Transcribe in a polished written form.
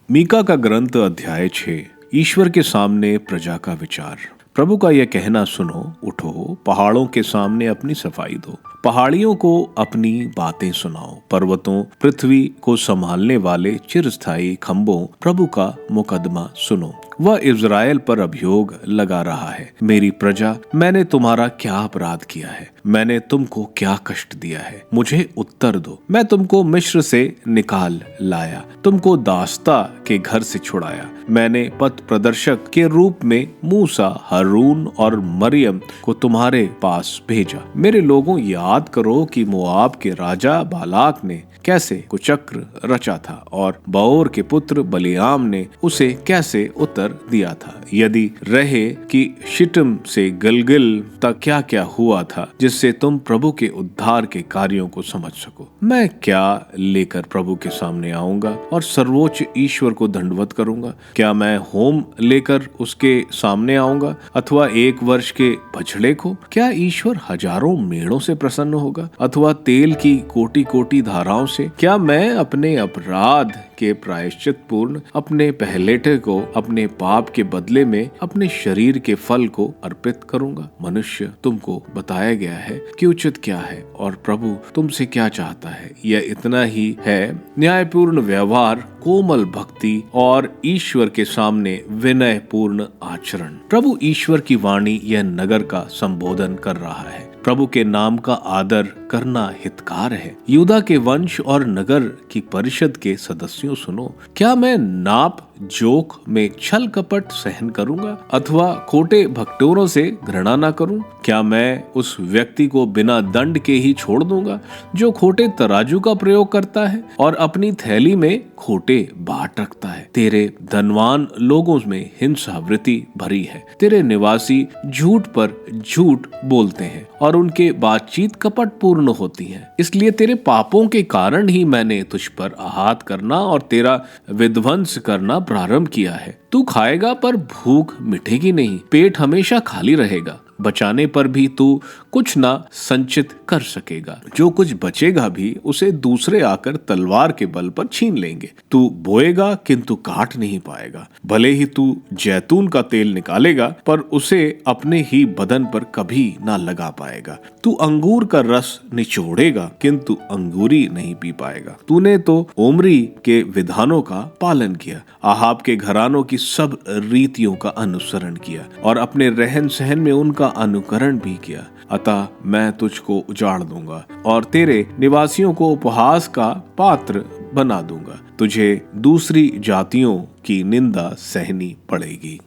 मीका का ग्रंथ अध्याय 6। ईश्वर के सामने प्रजा का विचार। प्रभु का यह कहना सुनो, उठो, पहाड़ों के सामने अपनी सफाई दो, पहाड़ियों को अपनी बातें सुनाओ, पर्वतों, पृथ्वी को संभालने वाले चिरस्थायी खंभों, प्रभु का मुकदमा सुनो। वह इज़राइल पर अभियोग लगा रहा है, मेरी प्रजा, मैंने तुम्हारा क्या अपराध किया है? मैंने तुमको क्या कष्ट दिया है? मुझे उत्तर दो। मैं तुमको मिस्र से निकाल लाया, तुमको दास्ता के घर से छुड़ाया। मैंने पथ प्रदर्शक के रूप में मूसा, हारून और मरियम को तुम्हारे पास भेजा। मेरे लोगों, याद करो कि मोआब के राजा बालाक ने कैसे कुचक्र रचा था और बओर के पुत्र बलियाम ने उसे कैसे उत्तर दिया था। यदि रहे कि शिटम से गलगल तक क्या क्या हुआ था, जिससे तुम प्रभु के उद्धार के कार्यों को समझ सको। मैं क्या लेकर प्रभु के सामने आऊंगा और सर्वोच्च ईश्वर को दंडवत करूंगा? क्या मैं होम लेकर उसके सामने आऊंगा अथवा 1 वर्ष के बछड़े को? क्या ईश्वर हजारों मेढ़ों से प्रसन्न होगा अथवा तेल की कोटि कोटि धाराओं से? क्या मैं अपने अपराध के प्रायश्चित पूर्ण अपने पहलेटे को अपने पाप के बदले में अपने शरीर के फल को अर्पित करूंगा? मनुष्य, तुमको बताया गया है कि उचित क्या है और प्रभु तुमसे क्या चाहता है। यह इतना ही है, न्यायपूर्ण व्यवहार, कोमल भक्ति और ईश्वर के सामने विनय पूर्ण आचरण। प्रभु ईश्वर की वाणी यह नगर का संबोधन कर रहा है। प्रभु के नाम का आदर करना हितकार है। यूदा के वंश और नगर की परिषद के सदस्यों, सुनो। क्या मैं नाप जोक में छल कपट सहन करूंगा अथवा खोटे भक्तोरों से घृणा न करूं? क्या मैं उस व्यक्ति को बिना दंड के ही छोड़ दूंगा जो खोटे तराजू का प्रयोग करता है और अपनी थैली में खोटे बाट रखता है? तेरे धनवान लोगों में हिंसा वृत्ति भरी है, तेरे निवासी झूठ पर झूठ बोलते हैं और उनके बातचीत कपट पूर्ण होती है। इसलिए तेरे पापों के कारण ही मैंने तुझ पर आहत करना और तेरा विध्वंस करना प्रारंभ किया है। तू खाएगा पर भूख मिटेगी नहीं, पेट हमेशा खाली रहेगा। बचाने पर भी तू कुछ ना संचित कर सकेगा। जो कुछ बचेगा भी उसे दूसरे आकर तलवार के बल पर छीन लेंगे। तू बोएगा किंतु काट नहीं पाएगा। भले ही तू जैतून का तेल निकालेगा पर उसे अपने ही बदन पर कभी ना लगा पाएगा। तू अंगूर का रस निचोड़ेगा किंतु अंगूरी नहीं पी पाएगा। तूने तो ओमरी के विधानों का पालन किया, आहाब के घरानों की सब रीतियों का अनुसरण किया और अपने रहन सहन में उनका अनुकरण भी किया। अतः मैं तुझको उजाड़ दूंगा और तेरे निवासियों को उपहास का पात्र बना दूंगा। तुझे दूसरी जातियों की निंदा सहनी पड़ेगी।